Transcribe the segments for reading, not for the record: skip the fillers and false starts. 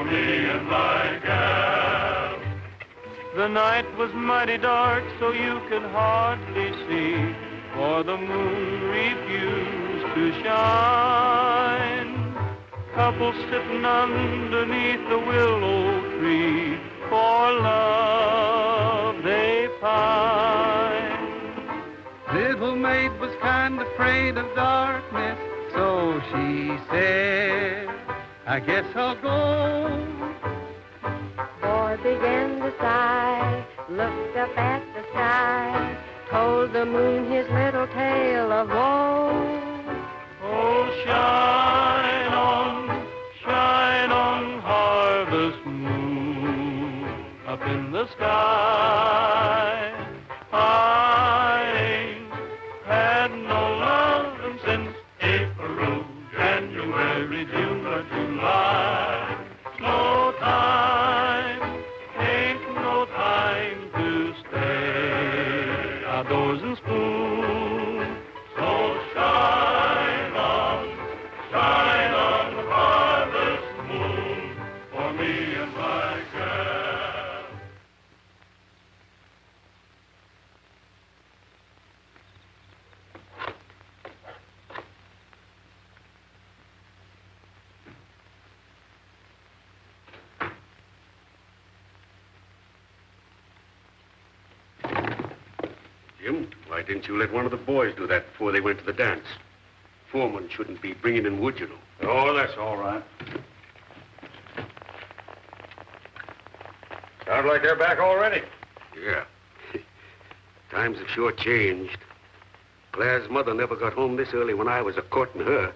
for me and my gal. The night was mighty dark, so you could hardly see, for the moon refused to shine. Couple sitting underneath the willow tree, for love they pine. Little maid was kind of afraid of darkness, so she said, I guess I'll go. Boy began to sigh, looked up at the sky, told the moon his little tale of woe. Oh, shine on, harvest moon, up in the sky. I ain't had no lovin' since April, January, June, or July. No time, ain't no time to stay outdoors and spoon. So shine on, harvest moon, for me and my girl. Jim, why didn't you let one of the boys do that before they went to the dance? Foreman shouldn't be bringing in wood, you know. Oh, that's all right. Sounds like they're back already. Yeah. Times have sure changed. Claire's mother never got home this early when I was a-courting her.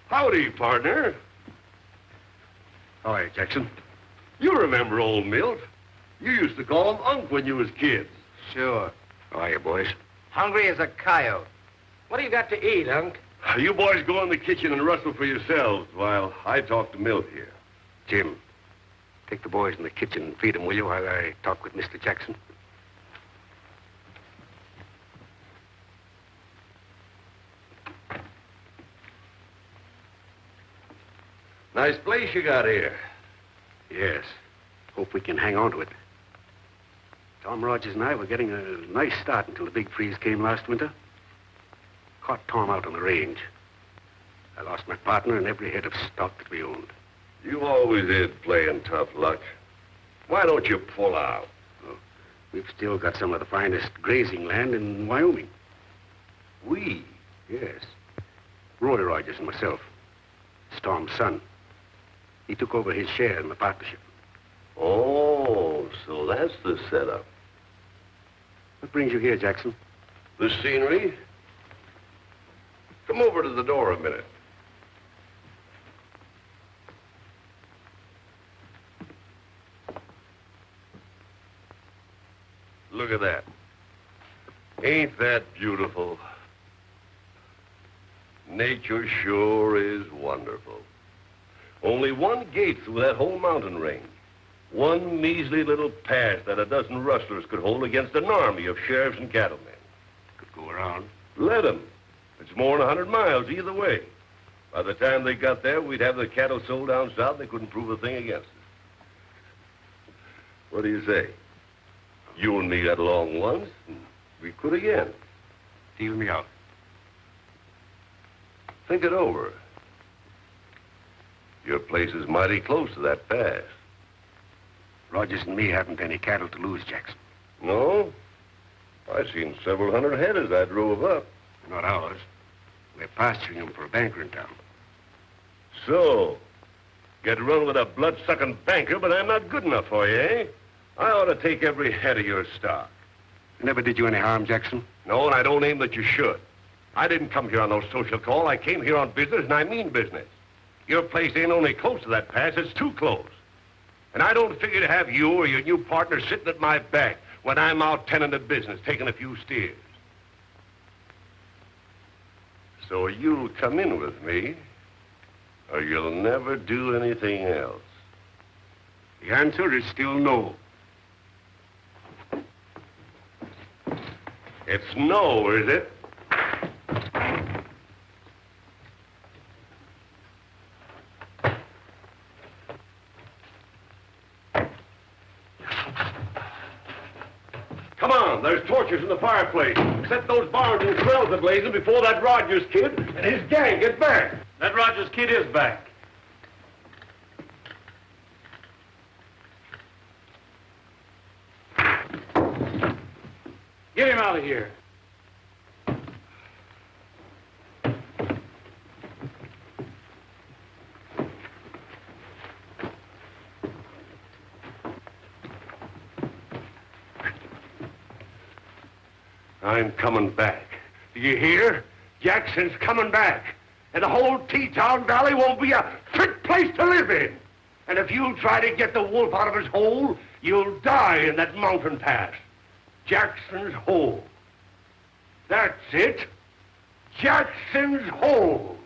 Howdy, partner. Hi, Jackson. You remember old Milt. You used to call him Unc when you was kids. Sure. How are you, boys? Hungry as a coyote. What do you got to eat, Unc? You boys go in the kitchen and rustle for yourselves while I talk to Milt here. Jim, take the boys in the kitchen and feed them, will you, while I talk with Mr. Jackson? Nice place you got here. Yes. Hope we can hang on to it. Tom Rogers and I were getting a nice start until the big freeze came last winter. Caught Tom out on the range. I lost my partner and every head of stock that we owned. You always did playing tough luck. Why don't you pull out? Oh, we've still got some of the finest grazing land in Wyoming. We? Yes. Roy Rogers and myself. It's Tom's son. He took over his share in the partnership. Oh, so that's the setup. What brings you here, Jackson? The scenery? Come over to the door a minute. Look at that. Ain't that beautiful? Nature sure is wonderful. Only one gate through that whole mountain range. One measly little pass that a dozen rustlers could hold against an army of sheriffs and cattlemen. Could go around. Let 'em. It's more than 100 miles either way. By the time they got there, we'd have the cattle sold down south. They couldn't prove a thing against us. What do you say? You and me got along once, and we could again. Feel me out. Think it over. Your place is mighty close to that pass. Rogers and me haven't any cattle to lose, Jackson. No? I seen several hundred head as I drove up. Not ours. We're pasturing them for a banker in town. So, get run with a blood-sucking banker, but I'm not good enough for you, eh? I ought to take every head of your stock. I never did you any harm, Jackson. No, and I don't aim that you should. I didn't come here on no social call. I came here on business, and I mean business. Your place ain't only close to that pass, it's too close. And I don't figure to have you or your new partner sitting at my back when I'm out tending the business, taking a few steers. So you'll come in with me, or you'll never do anything else. The answer is still no. It's no, is it? Come on, there's torches in the fireplace. Set those barns and smells ablazing before that Rogers kid and his gang get back. That Rogers kid is back. Get him out of here. I'm coming back. Do you hear? Jackson's coming back. And the whole Teton Valley won't be a fit place to live in. And if you try to get the wolf out of his hole, you'll die in that mountain pass. Jackson's Hole. That's it. Jackson's Hole.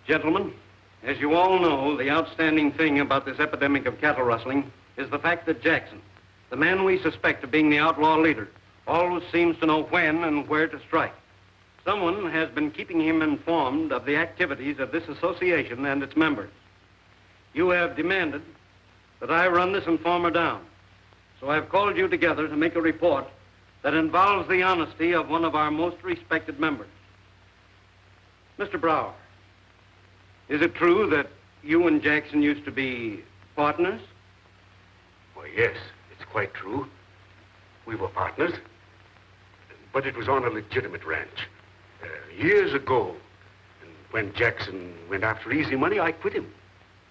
Gentlemen, as you all know, the outstanding thing about this epidemic of cattle rustling is the fact that Jackson, the man we suspect of being the outlaw leader, always seems to know when and where to strike. Someone has been keeping him informed of the activities of this association and its members. You have demanded that I run this informer down, so I've called you together to make a report that involves the honesty of one of our most respected members. Mr. Brower, is it true that you and Jackson used to be partners? Why, yes, it's quite true. We were partners, but it was on a legitimate ranch. Years ago, and when Jackson went after easy money, I quit him.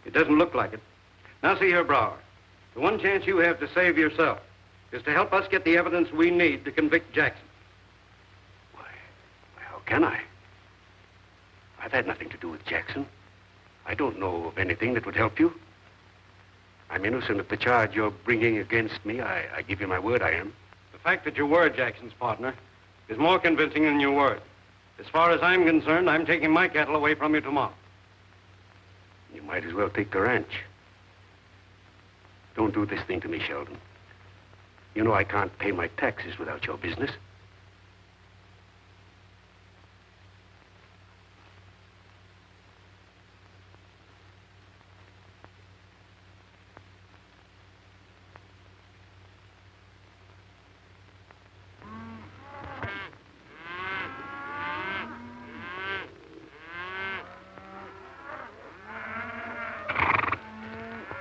It doesn't look like it. Now, see here, Brower. The one chance you have to save yourself is to help us get the evidence we need to convict Jackson. Why, how can I? I've had nothing to do with Jackson. I don't know of anything that would help you. I'm innocent of the charge you're bringing against me. I give you my word I am. The fact that you were Jackson's partner is more convincing than your word. As far as I'm concerned, I'm taking my cattle away from you tomorrow. You might as well take the ranch. Don't do this thing to me, Sheldon. You know I can't pay my taxes without your business.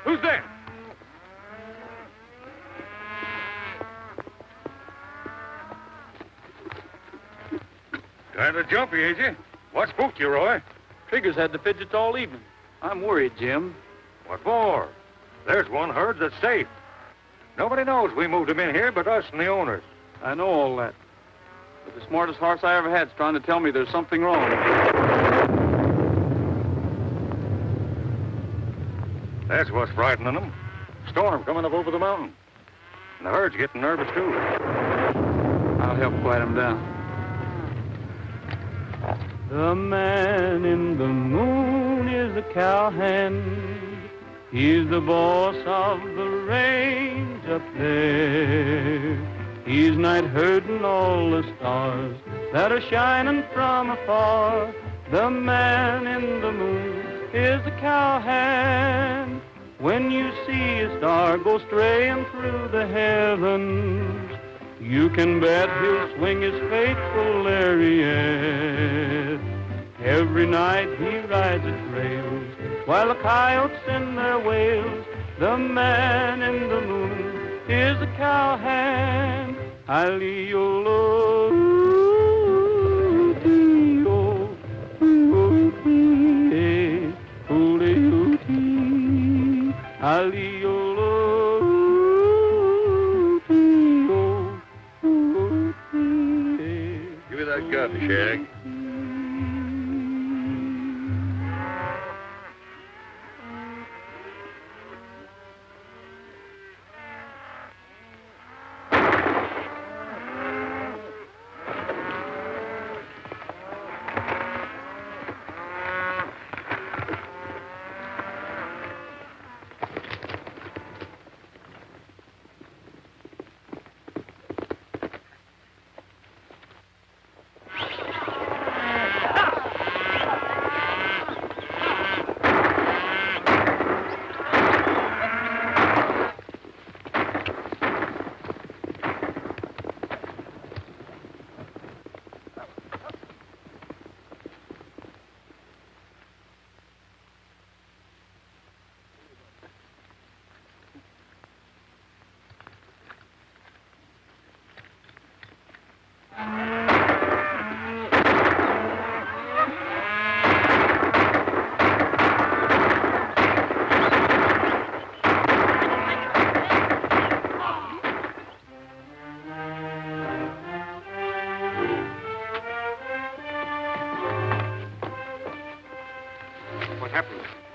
Who's there? Kind of jumpy, ain't you? What spooked you, Roy? Trigger's had the fidgets all evening. I'm worried, Jim. What for? There's one herd that's safe. Nobody knows we moved him in here but us and the owners. I know all that. But the smartest horse I ever had's trying to tell me there's something wrong. That's what's frightening them. Storm coming up over the mountain. And the herd's getting nervous, too. I'll help quiet him down. The man in the moon is a cowhand. He's the boss of the range up there. He's night herding all the stars that are shining from afar. The man in the moon is a cowhand. When you see a star go straying through the heavens, you can bet he'll swing his faithful lariat. Every night he rides the trails while the coyotes send their wails. The man in the moon is a cowhand. Give me that gun, Shag.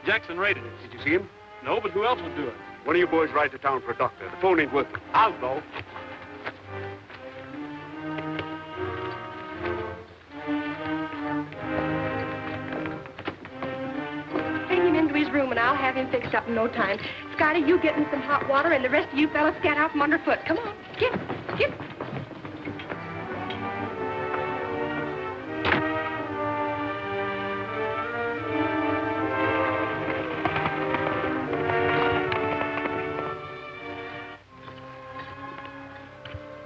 Jackson raided it. Did you see him? No, but who else would do it? One of you boys ride to town for a doctor. The phone ain't working. I'll go. Take him into his room, and I'll have him fixed up in no time. Scotty, you get me some hot water, and the rest of you fellas get out from underfoot. Come on, get.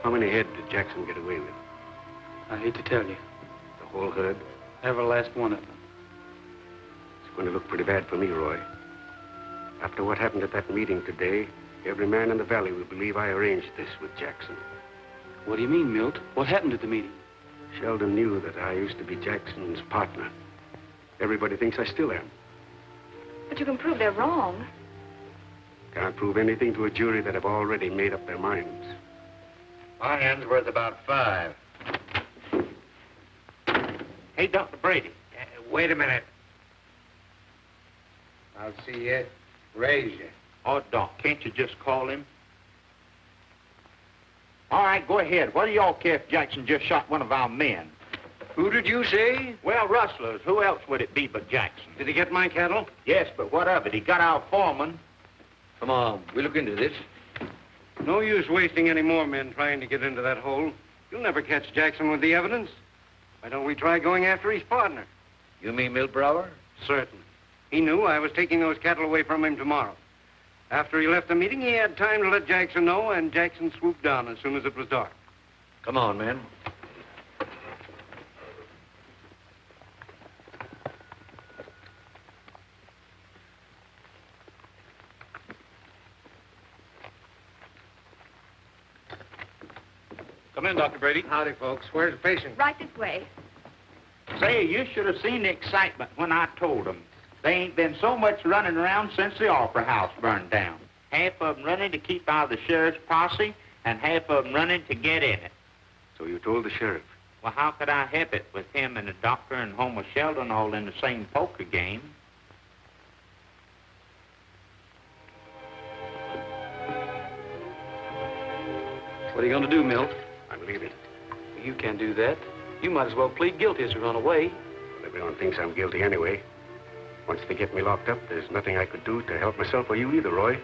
How many head did Jackson get away with? I hate to tell you. The whole herd? Every last one of them. It's going to look pretty bad for me, Roy. After what happened at that meeting today, every man in the valley will believe I arranged this with Jackson. What do you mean, Milt? What happened at the meeting? Sheldon knew that I used to be Jackson's partner. Everybody thinks I still am. But you can prove they're wrong. Can't prove anything to a jury that have already made up their minds. My hand's worth about 5. Hey, Dr. Brady. Wait a minute. I'll see you. Raise you. Oh, Doc, can't you just call him? All right, go ahead. What do y'all care if Jackson just shot one of our men? Who did you say? Well, rustlers. Who else would it be but Jackson? Did he get my cattle? Yes, but what of it? He got our foreman. Come on, we'll look into this. No use wasting any more men trying to get into that hole. You'll never catch Jackson with the evidence. Why don't we try going after his partner? You mean Milbrower? Certainly. He knew I was taking those cattle away from him tomorrow. After he left the meeting, he had time to let Jackson know, and Jackson swooped down as soon as it was dark. Come on, men. Come in, Dr. Brady. Howdy, folks. Where's the patient? Right this way. Say, you should have seen the excitement when I told them. There ain't been so much running around since the Opera House burned down. Half of them running to keep out of the sheriff's posse, and half of them running to get in it. So you told the sheriff? Well, how could I help it with him and the doctor and Homer Sheldon all in the same poker game? What are you going to do, Milt? I'm leaving. You can't do that. You might as well plead guilty as to run away. Well, everyone thinks I'm guilty anyway. Once they get me locked up, there's nothing I could do to help myself or you either, Roy.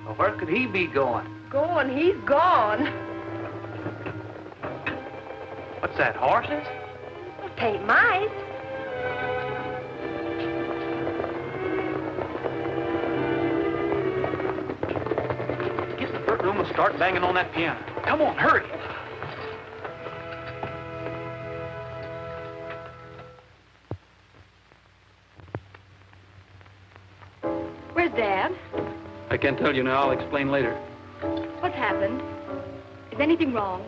Well, where could he be going? Going, he's gone. What's that, horses? Tain't mice. room and start banging on that piano. Come on, hurry. Where's Dad? I can't tell you now. I'll explain later. What's happened? Is anything wrong?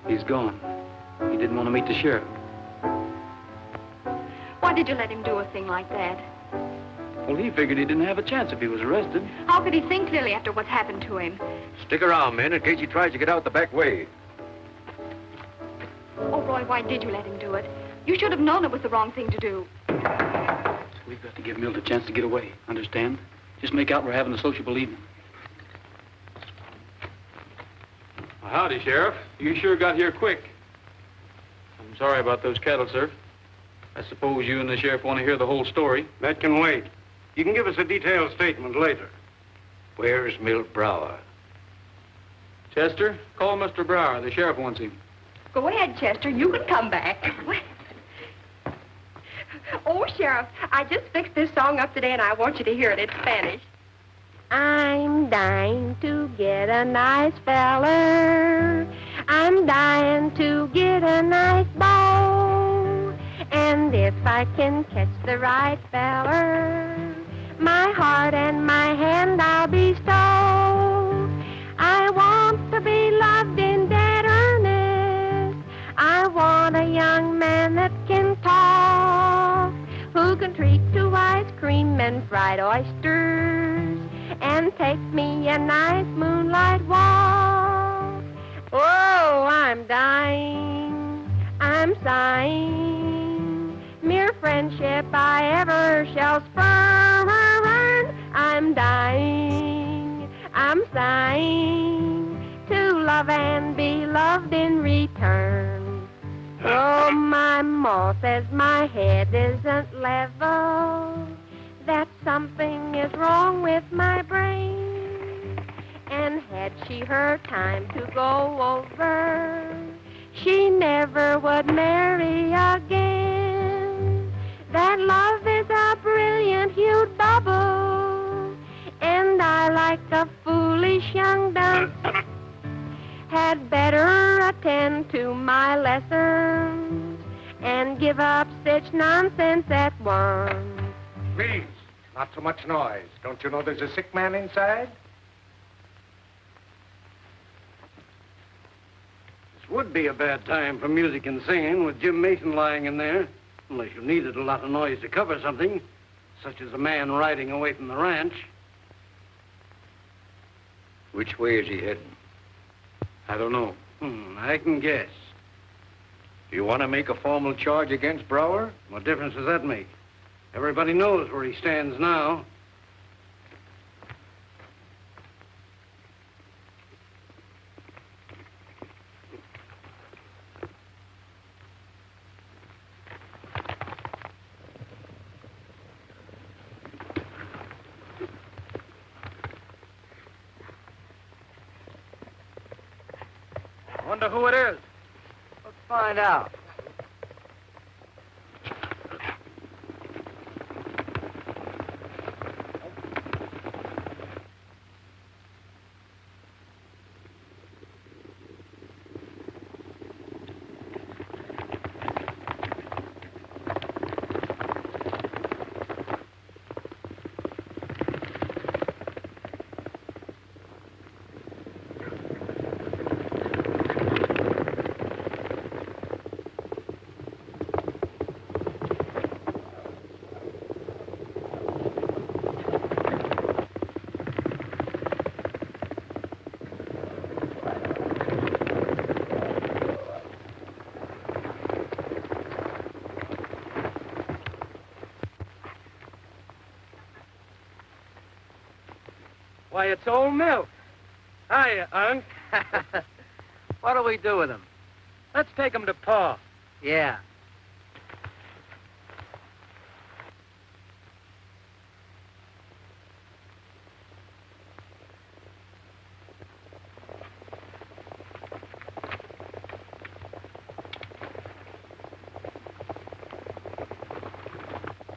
He's gone. He didn't want to meet the sheriff. Why did you let him do a thing like that? Well, he figured he didn't have a chance if he was arrested. How could he think clearly after what's happened to him? Stick around, men, in case he tries to get out the back way. Oh, Roy, why did you let him do it? You should have known it was the wrong thing to do. We've got to give Milt a chance to get away. Understand? Just make out we're having a sociable evening. Well, howdy, Sheriff. You sure got here quick. I'm sorry about those cattle, sir. I suppose you and the sheriff want to hear the whole story. That can wait. You can give us a detailed statement later. Where's Milt Brower? Chester, call Mr. Brower. The sheriff wants him. Go ahead, Chester. You can come back. Oh, Sheriff, I just fixed this song up today, and I want you to hear it. It's Spanish. I'm dying to get a nice feller. I'm dying to get a nice beau. And if I can catch the right feller, my heart and my hand I'll bestow. I want to be loved in dead earnest. I want a young man that can talk, who can treat to ice cream and fried oysters, and take me a nice moonlight walk. Oh, I'm dying, I'm sighing, mere friendship I ever shall spurn. I'm dying, I'm sighing, to love and be loved in return. Oh, my ma says my head isn't level, that something is wrong with my brain. And had she her time to go over, she never would marry again. That love is a brilliant hued bubble, and I, like a foolish young dunce, had better attend to my lessons and give up such nonsense at once. Please, not so much noise. Don't you know there's a sick man inside? This would be a bad time for music and singing with Jim Mason lying in there, unless you needed a lot of noise to cover something, such as a man riding away from the ranch. Which way is he heading? I don't know. I can guess. Do you want to make a formal charge against Brower? What difference does that make? Everybody knows where he stands now. Wonder who it is. Let's find out. Why, it's old Milt. Hiya, Unc. What do we do with him? Let's take him to Pa. Yeah.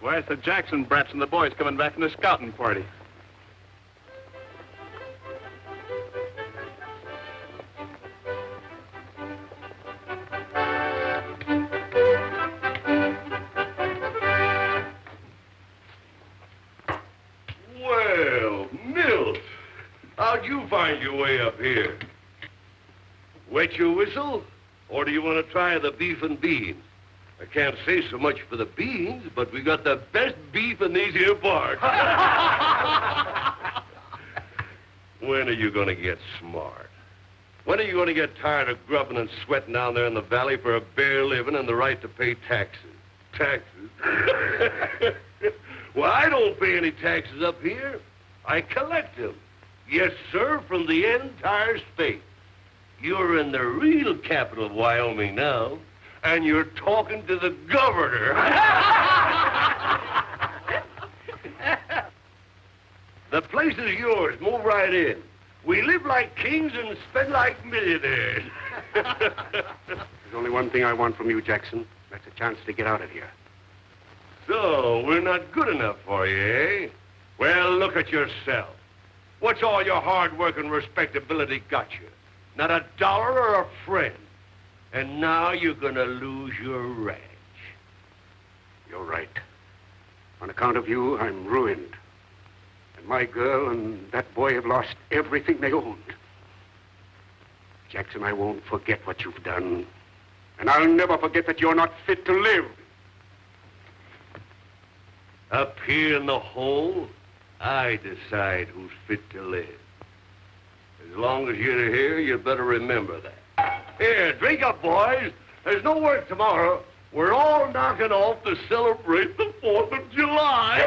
Why, it's the Jackson brats and the boys coming back from the scouting party. you find your way up here? Wet your whistle? Or do you want to try the beef and beans? I can't say so much for the beans, but we got the best beef in these here parts. When are you going to get smart? When are you going to get tired of grubbing and sweating down there in the valley for a bare living and the right to pay taxes? Taxes? Well, I don't pay any taxes up here. I collect them. Yes, sir, from the entire state. You're in the real capital of Wyoming now, and you're talking to the governor. The place is yours. Move right in. We live like kings and spend like millionaires. There's only one thing I want from you, Jackson. That's a chance to get out of here. So, we're not good enough for you, eh? Well, look at yourself. What's all your hard work and respectability got you? Not a dollar or a friend. And now you're gonna lose your ranch. You're right. On account of you, I'm ruined. And my girl and that boy have lost everything they owned. Jackson, I won't forget what you've done. And I'll never forget that you're not fit to live. Up here in the hole, I decide who's fit to live. As long as you're here, you better remember that. Here, drink up, boys. There's no work tomorrow. We're all knocking off to celebrate the 4th of July.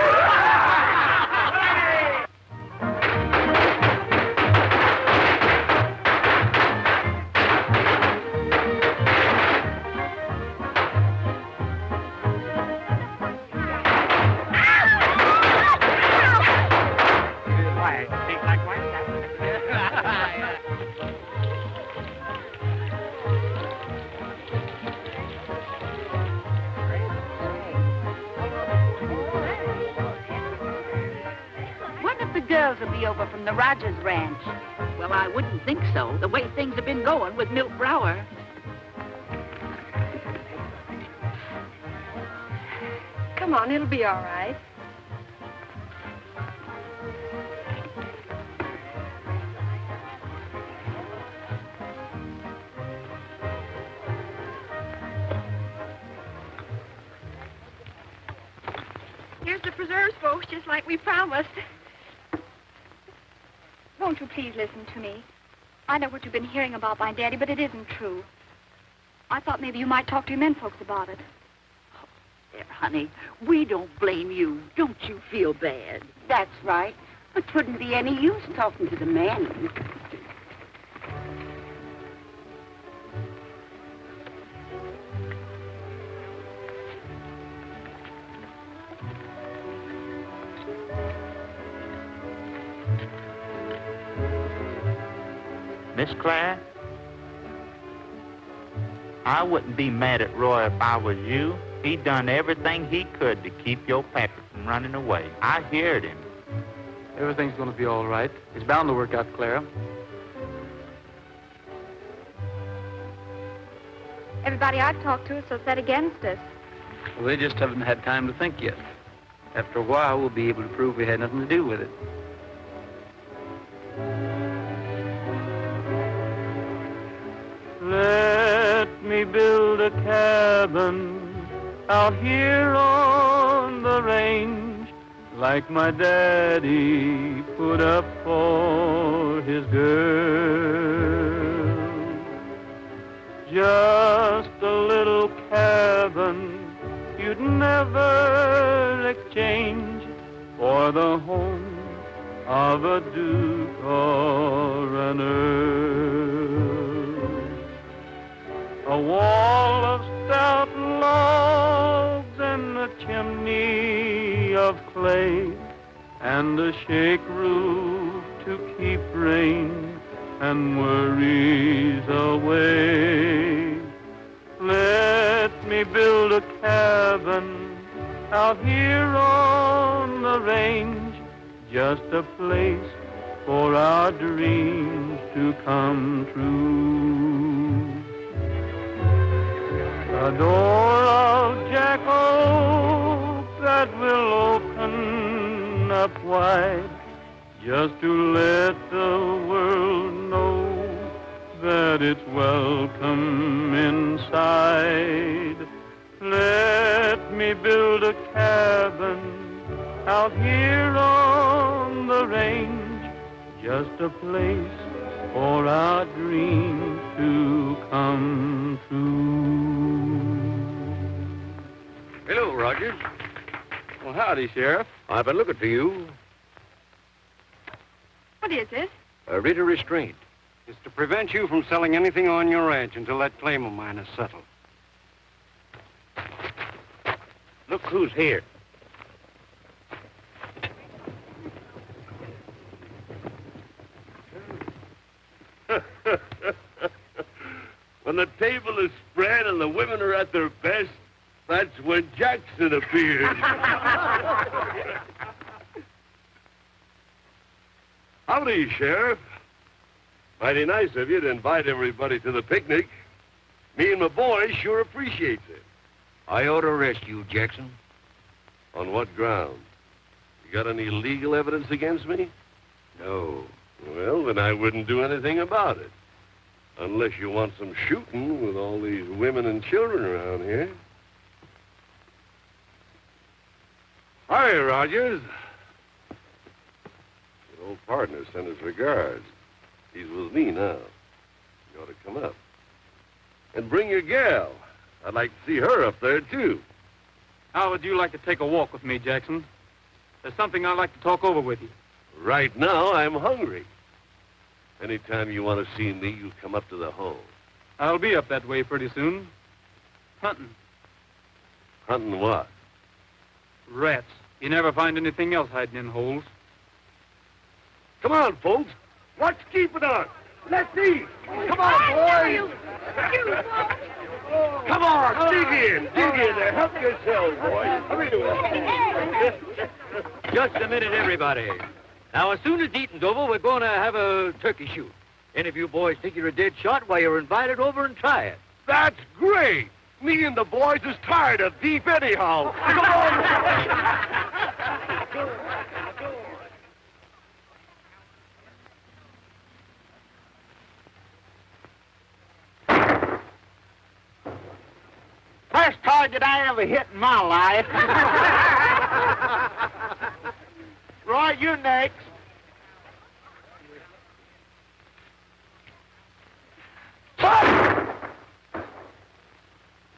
Will be over from the Rogers Ranch. Well, I wouldn't think so, the way things have been going with Milt Brower. Come on, it'll be all right. Here's the preserves, folks, just like we promised. Won't you please listen to me? I know what you've been hearing about my daddy, but it isn't true. I thought maybe you might talk to your men folks about it. Oh, there, honey, we don't blame you. Don't you feel bad? That's right. But 'twouldn't be any use talking to the men. Miss Claire, I wouldn't be mad at Roy if I was you. He done everything he could to keep your pappy from running away. I heard him. Everything's going to be all right. It's bound to work out, Clara. Everybody I've talked to is so set against us. Well, they just haven't had time to think yet. After a while, we'll be able to prove we had nothing to do with it. Let me build a cabin out here on the range, like my daddy put up for his girl. Just a little cabin you'd never exchange for the home of a duke or an earl. A wall of stout logs and a chimney of clay, and a shake roof to keep rain and worries away. Let me build a cabin out here on the range, just a place for our dreams to come true. A door of jack oak that will open up wide, just to let the world know that it's welcome inside. Let me build a cabin out here on the range, just a place for our dreams to come true. Hello, Rogers. Well, howdy, Sheriff. I've been looking for you. What is it? A writ of restraint. It's to prevent you from selling anything on your ranch until that claim of mine is settled. Look who's here. When the table is spread and the women are at their best, that's when Jackson appears. Howdy, Sheriff. Mighty nice of you to invite everybody to the picnic. Me and my boys sure appreciates it. I ought to arrest you, Jackson. On what ground? You got any legal evidence against me? No. Well, then I wouldn't do anything about it. Unless you want some shooting with all these women and children around here. Hi, Rogers. Your old partner sent his regards. He's with me now. You ought to come up. And bring your gal. I'd like to see her up there, too. How would you like to take a walk with me, Jackson? There's something I'd like to talk over with you. Right now, I'm hungry. Anytime you want to see me, you come up to the hole. I'll be up that way pretty soon. Hunting. Hunting what? Rats. You never find anything else hiding in holes. Come on, folks. What's keeping us? Let's eat. Come on, boys. Come on, dig in there. Help yourselves, boys. Hurry to it. Just a minute, everybody. Now, as soon as eating's over, we're going to have a turkey shoot. Any of you boys think you're a dead shot, why, you're invited over and try it. That's great. Me and the boys is tired of beef anyhow. Come on. First target I ever hit in my life. Roy, you next.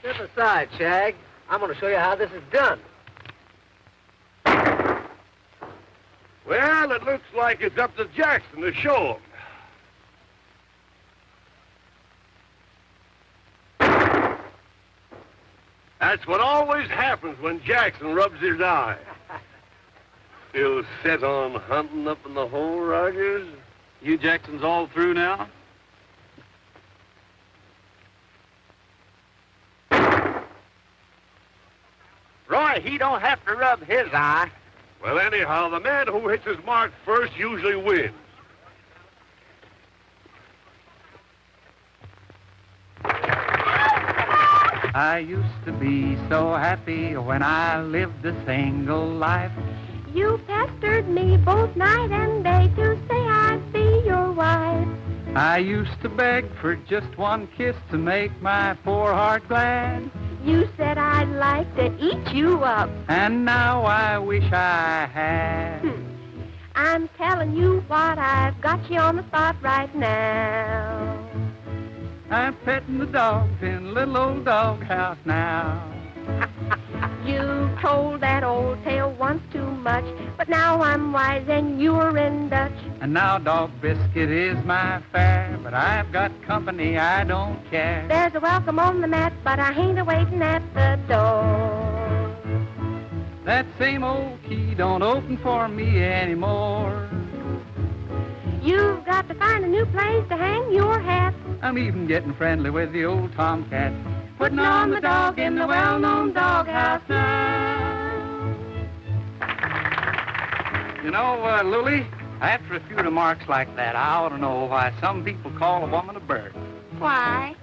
Step aside, Shag. I'm going to show you how this is done. Well, it looks like it's up to Jackson to show him. That's what always happens when Jackson rubs his eye. Still set on hunting up in the hole, Rogers? You Jackson's all through now? Roy, he don't have to rub his eye. Well, anyhow, the man who hits his mark first usually wins. I used to be so happy when I lived a single life. You pestered me both night and day to say I'd be your wife. I used to beg for just one kiss to make my poor heart glad. You said I'd like to eat you up. And now I wish I had. I'm telling you what, I've got you on the spot right now. I'm petting the dogs in a little old doghouse now. You told that old tale once too much, but now I'm wise and you're in Dutch. And now Dog Biscuit is my fare, but I've got company, I don't care. There's a welcome on the mat, but I ain't a-waiting at the door. That same old key don't open for me anymore. You've got to find a new place to hang your hat. I'm even getting friendly with the old tomcat. Putting on the dog in the well-known doghouse now. You know, Lily, after a few remarks like that, I ought to know why some people call a woman a bird. Why?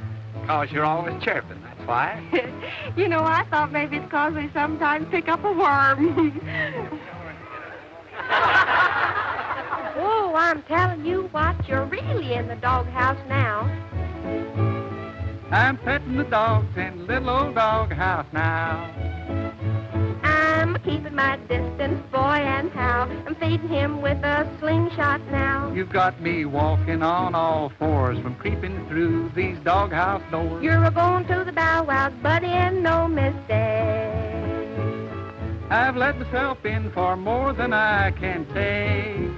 Because you're always chirping, that's why. You know, I thought maybe it's because they sometimes pick up a worm. Oh, I'm telling you what, you're really in the doghouse now. I'm petting the dogs in the little old doghouse now. I'm keeping my distance, boy, and how I'm feeding him with a slingshot now. You've got me walking on all fours from creeping through these doghouse doors. You're a-going to the doghouse, buddy, and no mistake. I've let myself in for more than I can take.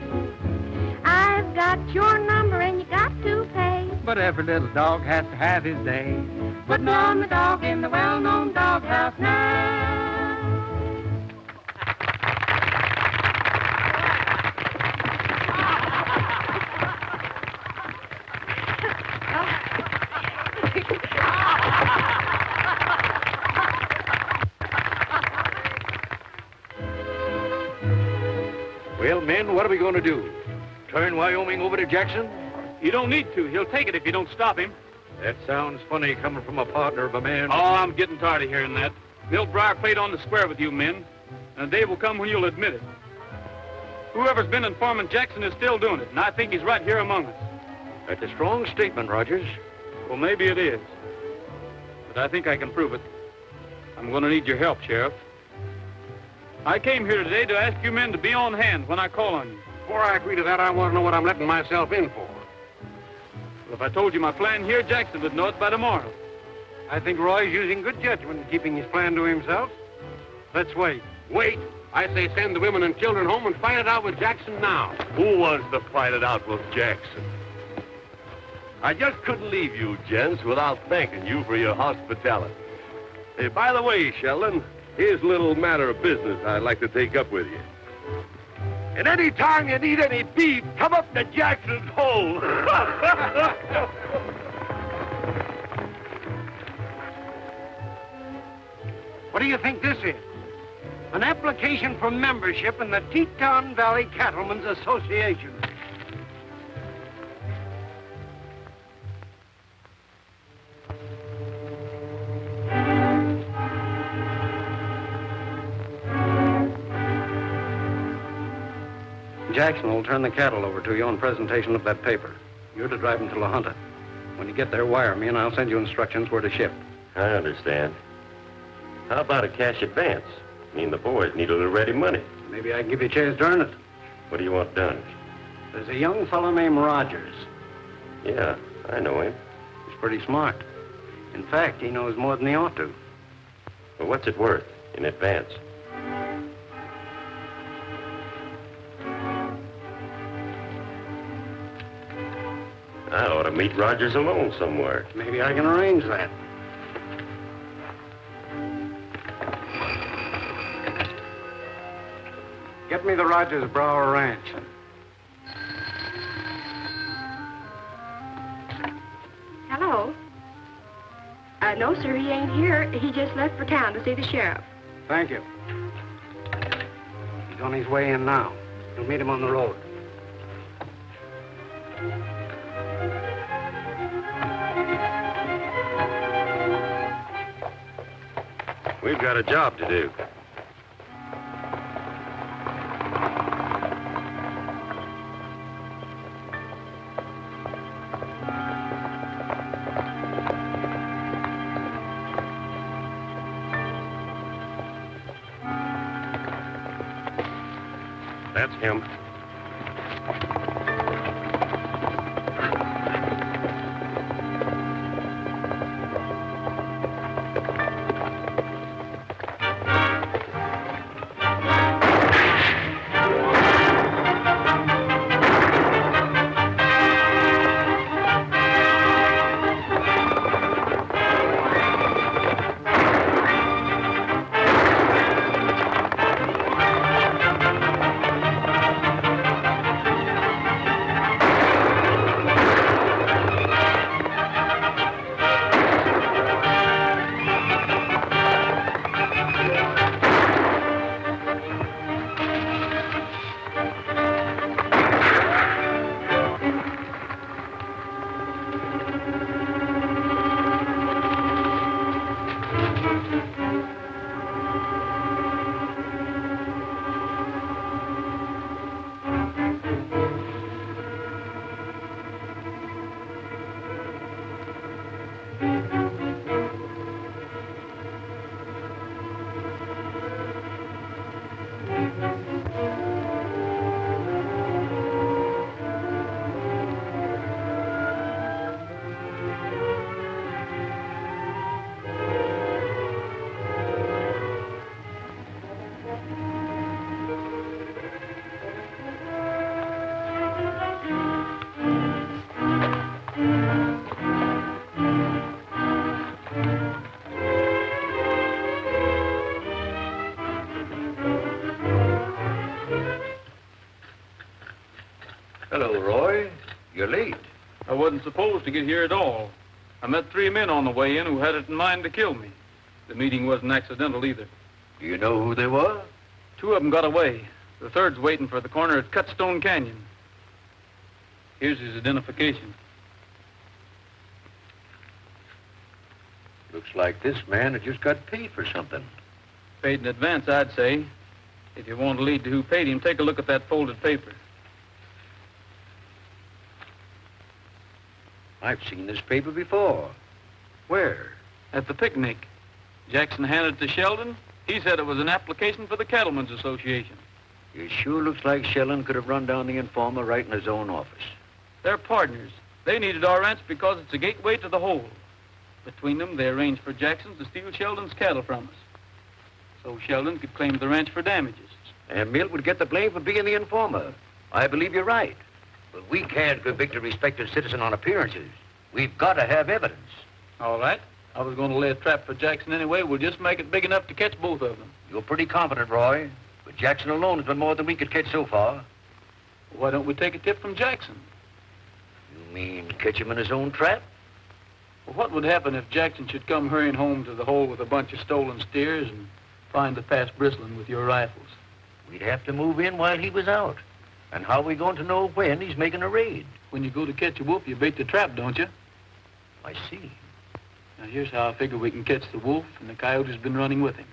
I've got your number and you got to pay. But every little dog has to have his day. Putting on the dog in the well-known doghouse now. Well, men, what are we going to do? Turn Wyoming over to Jackson? You don't need to. He'll take it if you don't stop him. That sounds funny coming from a partner of a man. Oh, I'm getting tired of hearing that. Milt Briar played on the square with you men, and a day will come when you'll admit it. Whoever's been informing Jackson is still doing it, and I think he's right here among us. That's a strong statement, Rogers. Well, maybe it is. But I think I can prove it. I'm going to need your help, Sheriff. I came here today to ask you men to be on hand when I call on you. Before I agree to that, I want to know what I'm letting myself in for. Well, if I told you my plan here, Jackson would know it by tomorrow. I think Roy's using good judgment in keeping his plan to himself. Let's wait. Wait. I say send the women and children home and fight it out with Jackson now. Who wants to fight it out with Jackson? I just couldn't leave you, gents, without thanking you for your hospitality. Hey, by the way, Sheldon, here's a little matter of business I'd like to take up with you. And any time you need any beef, come up to Jackson Hole. What do you think this is? An application for membership in the Teton Valley Cattlemen's Association. Jackson will turn the cattle over to you on presentation of that paper. You're to drive them to La Junta. When you get there, wire me, and I'll send you instructions where to ship. I understand. How about a cash advance? I mean, the boys need a little ready money. Maybe I can give you a chance to earn it. What do you want done? There's a young fellow named Rogers. Yeah, I know him. He's pretty smart. In fact, he knows more than he ought to. Well, what's it worth in advance? I ought to meet Rogers alone somewhere. Maybe I can arrange that. Get me the Rogers Brower Ranch. Hello? No, sir, he ain't here. He just left for town to see the sheriff. Thank you. He's on his way in now. You'll meet him on the road. We've got a job to do. That's him. supposed to get here at all. I met 3 men on the way in who had it in mind to kill me. The meeting wasn't accidental either. Do you know who they were? 2 of them got away. The third's waiting for the corner at Cutstone Canyon. Here's his identification. Looks like this man had just got paid for something. Paid in advance, I'd say. If you want to lead to who paid him, take a look at that folded paper. I've seen this paper before. Where? At the picnic. Jackson handed it to Sheldon. He said it was an application for the Cattlemen's Association. It sure looks like Sheldon could have run down the informer right in his own office. They're partners. They needed our ranch because it's a gateway to the whole. Between them, they arranged for Jackson to steal Sheldon's cattle from us. So Sheldon could claim the ranch for damages. And Milt would get the blame for being the informer. I believe you're right. But we can't convict a respected citizen on appearances. We've got to have evidence. All right. I was going to lay a trap for Jackson anyway. We'll just make it big enough to catch both of them. You're pretty confident, Roy. But Jackson alone has been more than we could catch so far. Why don't we take a tip from Jackson? You mean catch him in his own trap? Well, what would happen if Jackson should come hurrying home to the hole with a bunch of stolen steers and find the pass bristling with your rifles? We'd have to move in while he was out. And how are we going to know when he's making a raid? When you go to catch a wolf, you bait the trap, don't you? I see. Now, here's how I figure we can catch the wolf, and the coyote has been running with him.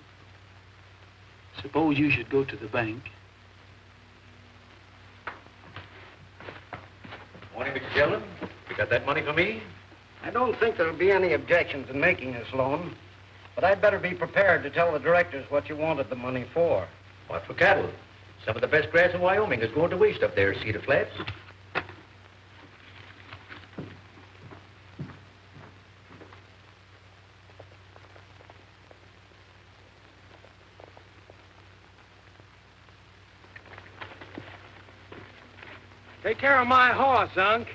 Suppose you should go to the bank. Morning, Mr. Sheldon. You got that money for me? I don't think there'll be any objections in making this loan, but I'd better be prepared to tell the directors what you wanted the money for. What for cattle? Some of the best grass in Wyoming is going to waste up there, Cedar Flats. Take care of my horse, Unc.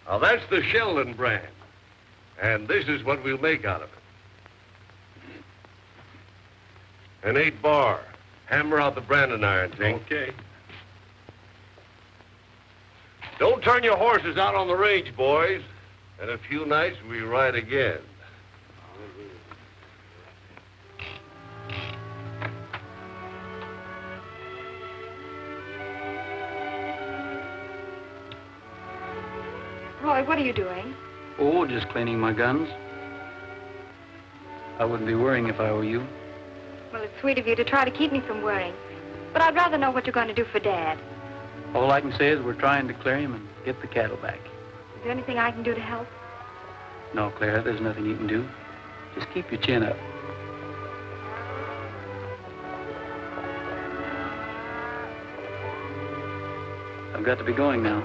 Now, that's the Sheldon brand. And this is what we'll make out of it. An 8-bar. Hammer out the branding iron, Tink. Okay. Don't turn your horses out on the range, boys. In a few nights, we ride again. Roy, what are you doing? Oh, just cleaning my guns. I wouldn't be worrying if I were you. Well, it's sweet of you to try to keep me from worrying. But I'd rather know what you're going to do for Dad. All I can say is we're trying to clear him and get the cattle back. Is there anything I can do to help? No, Clara, there's nothing you can do. Just keep your chin up. I've got to be going now.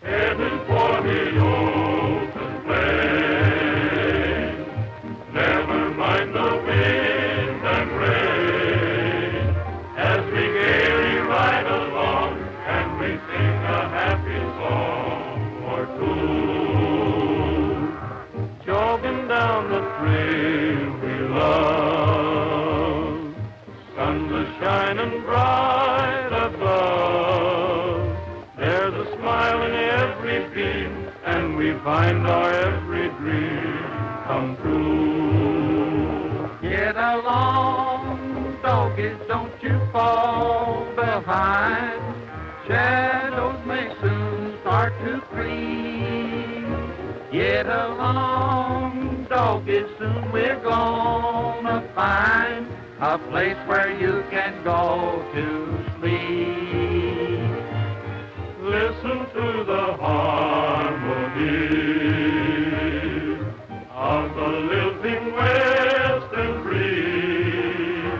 Heaven for the open plain. Never mind the wind and rain. As we gaily ride along and we sing a happy song or two. Jogging down the trail we love. Sun's a shining bright above. There's a smile in every beam, and we find our every dream come true. Get along, doggies, don't you fall behind. Shadows may soon start to creep. Get along, doggies, soon we're gonna find a place where you can go to sleep. Listen to the harmony of the lilting western breeze,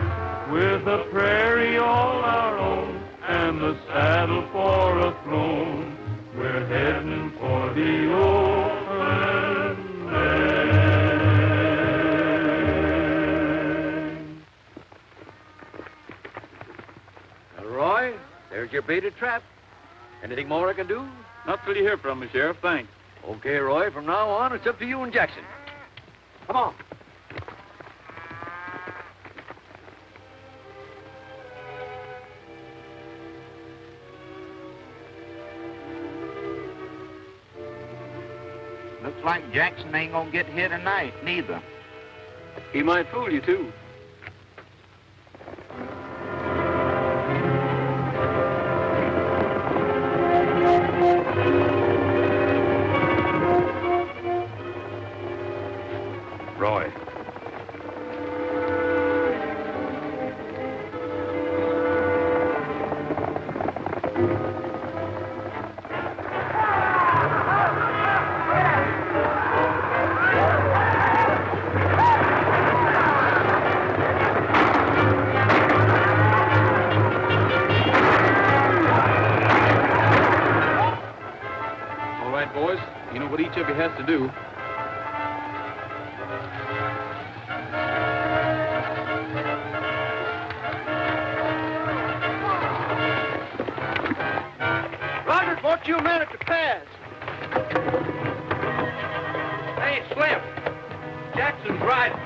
With a prairie all our own and the saddle for a throne, we're heading for the open land. Roy, there's your baited trap. Anything more I can do? Not till you hear from me, Sheriff. Thanks. Okay, Roy, from now on, it's up to you and Jackson. Come on. Looks like Jackson ain't gonna get here tonight, neither. He might fool you, too. Roy. All right, boys. You know what each of you has to do. Rogers wants you men at the pass. Hey, Slim. Jackson's riding.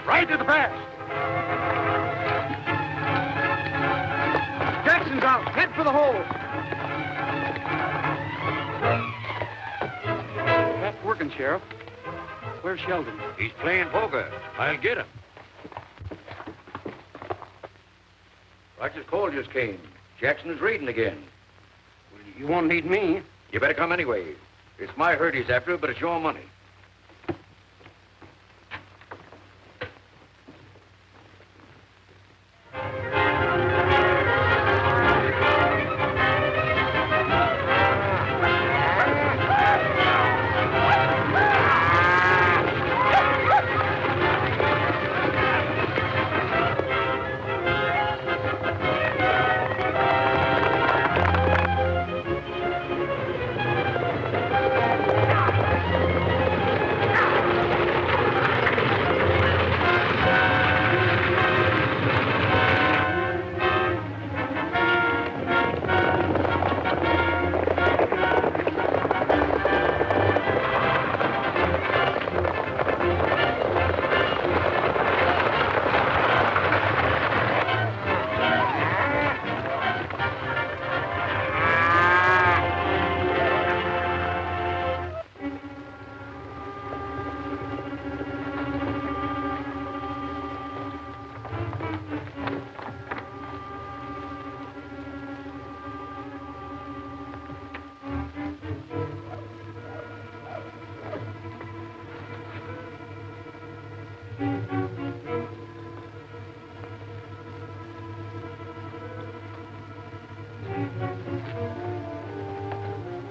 Right to the pass. Jackson's out. Head for the hole. That's working, Sheriff. Where's Sheldon? He's playing poker. I'll get him. I just called you, Kane. Jackson is raiding again. Well, you won't need me. You better come anyway. It's my herd he's after, but it's your money.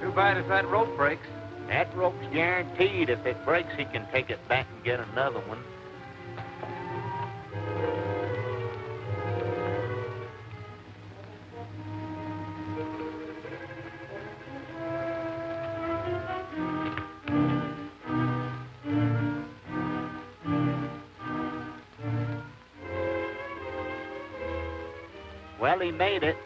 Too bad if that rope breaks. That rope's guaranteed. If it breaks, he can take it back and get another one. Well, he made it.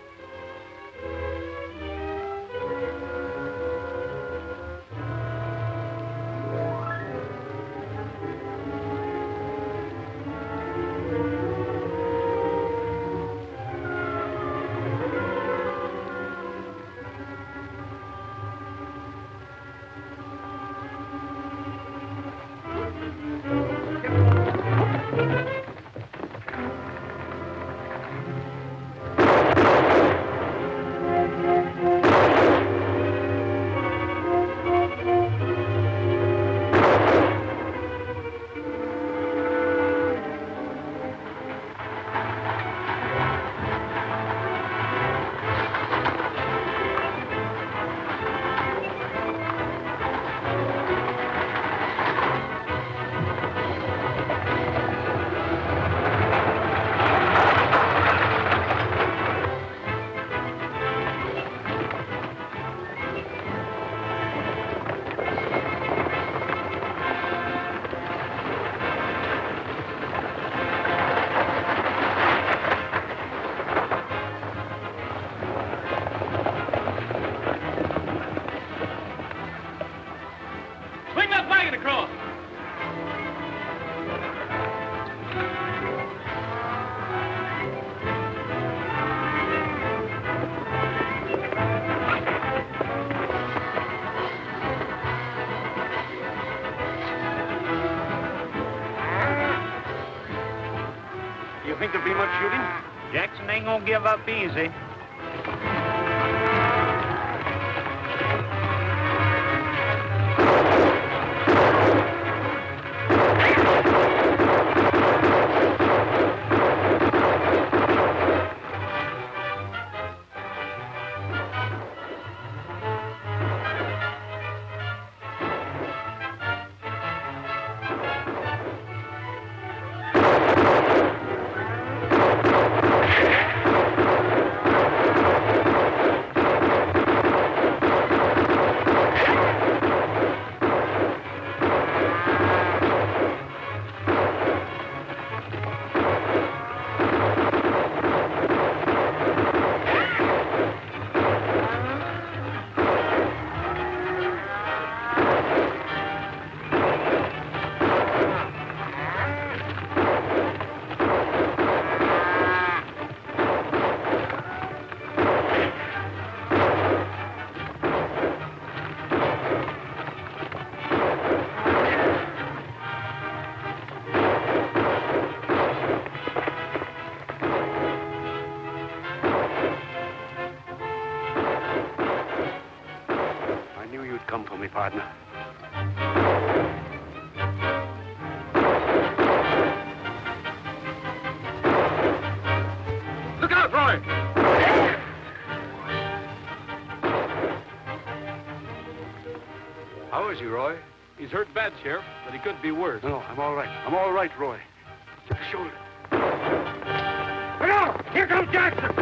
think there'll be much shooting? Jackson ain't gonna give up easy. Come for me, partner. Look out, Roy! How is he, Roy? He's hurt bad, Sheriff, but he could be worse. No, I'm all right. I'm all right, Roy. Just a shoulder. Look out! Here comes Jackson!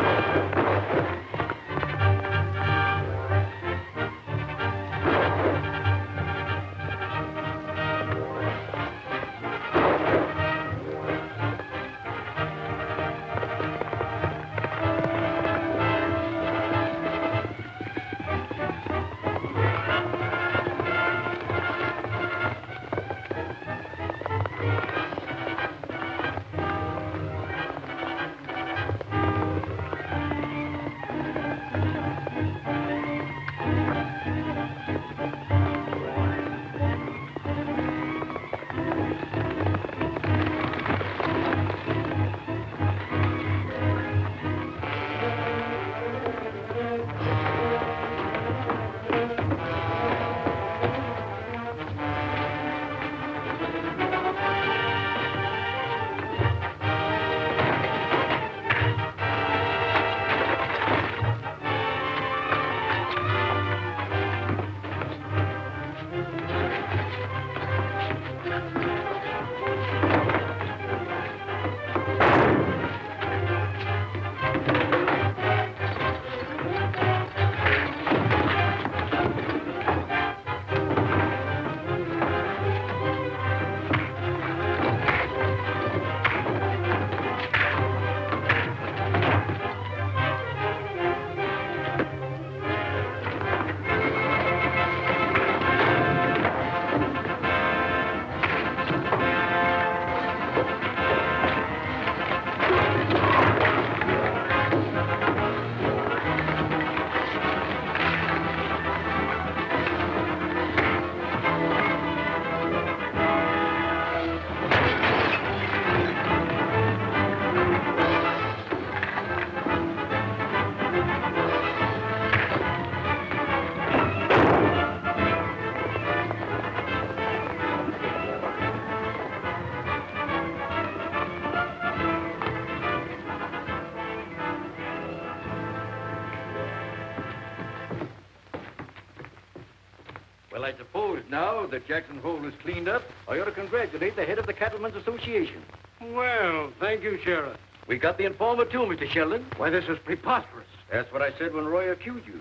Well, I suppose now that Jackson Hole is cleaned up, I ought to congratulate the head of the Cattlemen's Association. Well, thank you, Sheriff. We got the informer, too, Mr. Sheldon. Why, this is preposterous. That's what I said when Roy accused you.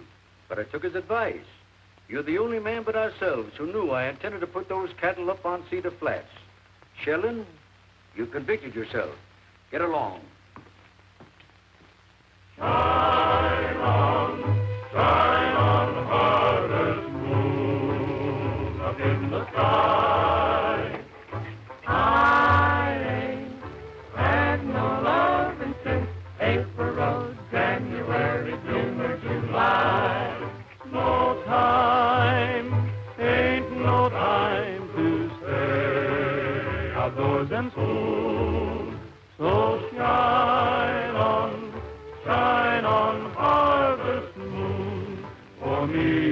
But I took his advice. You're the only man but ourselves who knew I intended to put those cattle up on Cedar Flats. Sheldon, you convicted yourself. Get along. Shine on, harvest moon up in the sky. I ain't had no loving since April, January, June, or July. No time, ain't no time to stay outdoors and school. So shine me.